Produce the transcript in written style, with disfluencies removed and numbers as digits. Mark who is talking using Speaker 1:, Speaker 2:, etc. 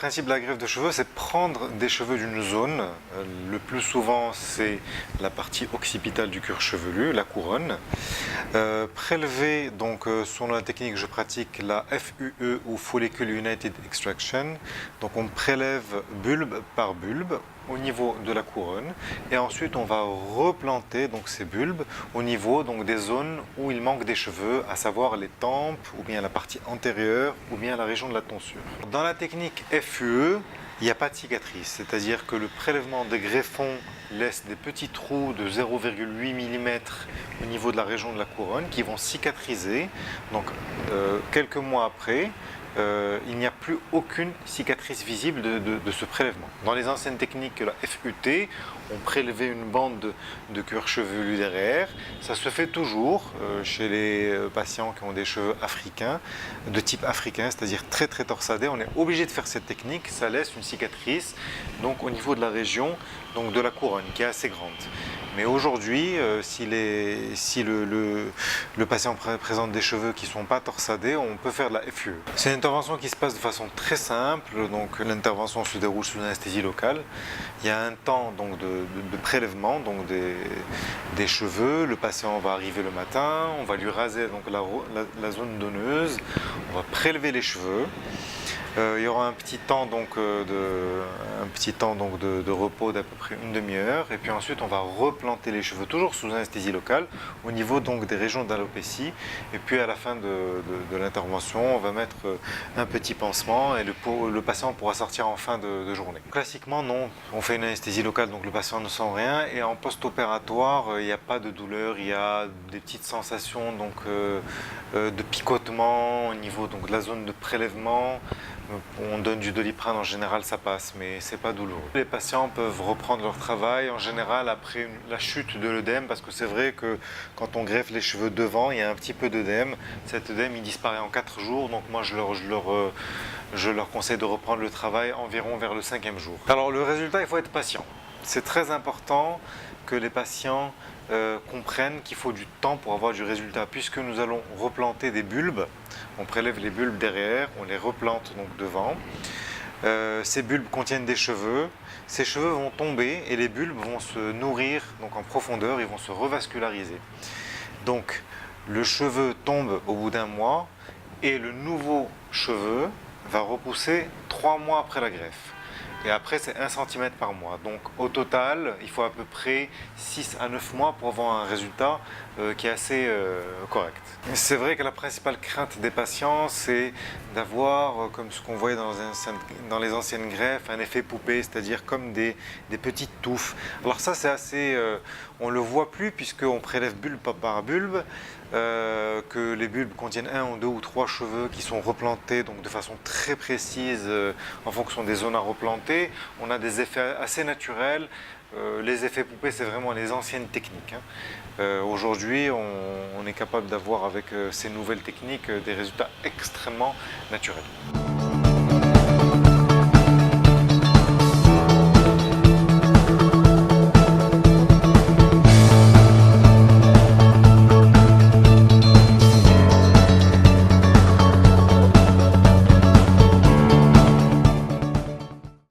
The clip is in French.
Speaker 1: principe de la greffe de cheveux, c'est prendre des cheveux d'une zone. Le plus souvent, c'est la partie occipitale du cuir chevelu, la couronne. Prélever, donc, selon la technique que je pratique, la FUE ou Follicle United Extraction. Donc, on prélève bulbe par bulbe au niveau de la couronne et ensuite on va replanter donc ces bulbes au niveau donc des zones où il manque des cheveux, à savoir les tempes ou bien la partie antérieure ou bien la région de la tonsure. Dans la technique FUE, il n'y a pas de cicatrice, c'est-à-dire que le prélèvement des greffons laisse des petits trous de 0,8 mm au niveau de la région de la couronne qui vont cicatriser. Donc quelques mois après, il n'y a plus aucune cicatrice visible de ce prélèvement. Dans les anciennes techniques, la FUT, on prélevait une bande de cuir chevelu derrière. Ça se fait toujours chez les patients qui ont des cheveux africains, de type africain, c'est-à-dire très très torsadés. On est obligé de faire cette technique, ça laisse une cicatrice donc, au niveau de la région donc, de la couronne qui est assez grande. Mais aujourd'hui, si le patient présente des cheveux qui ne sont pas torsadés, on peut faire de la FUE. C'est une intervention qui se passe de façon très simple. Donc l'intervention se déroule sous anesthésie locale. Il y a un temps donc, de prélèvement donc, des cheveux. Le patient va arriver le matin, on va lui raser donc, la zone donneuse, on va prélever les cheveux. Il y aura un petit temps donc, de repos d'à peu près une demi-heure et puis ensuite on va replanter les cheveux toujours sous anesthésie locale au niveau donc des régions d'alopécie et puis à la fin de l'intervention on va mettre un petit pansement et le patient pourra sortir en fin de journée. Classiquement non, on fait une anesthésie locale donc le patient ne sent rien et en post-opératoire il n'y a pas de douleur, il y a des petites sensations donc, de picotement au niveau donc, de la zone de prélèvement. On donne du Doliprane, en général ça passe, mais c'est pas douloureux. Les patients peuvent reprendre leur travail en général après la chute de l'œdème, parce que c'est vrai que quand on greffe les cheveux devant, il y a un petit peu d'œdème. Cet œdème il disparaît en 4 jours, donc moi je leur conseille de reprendre le travail environ vers le 5e jour. Alors le résultat, il faut être patient. C'est très important que les patients comprennent qu'il faut du temps pour avoir du résultat, puisque nous allons replanter des bulbes. On prélève les bulbes derrière, on les replante donc devant. Ces bulbes contiennent des cheveux. Ces cheveux vont tomber et les bulbes vont se nourrir donc en profondeur, ils vont se revasculariser. Donc le cheveu tombe au bout d'un mois et le nouveau cheveu va repousser 3 mois après la greffe. Et après, c'est 1 cm par mois. Donc, au total, il faut à peu près 6 à 9 mois pour avoir un résultat qui est assez correct. C'est vrai que la principale crainte des patients, c'est d'avoir, comme ce qu'on voyait dans les anciennes greffes, un effet poupée, c'est-à-dire comme des petites touffes. Alors ça, c'est assez... on ne le voit plus puisqu'on prélève bulbe par bulbe, que les bulbes contiennent 1 ou 2 ou 3 cheveux qui sont replantés donc de façon très précise en fonction des zones à replanter. On a des effets assez naturels. Les effets poupées, c'est vraiment les anciennes techniques. Aujourd'hui, on est capable d'avoir avec ces nouvelles techniques des résultats extrêmement naturels.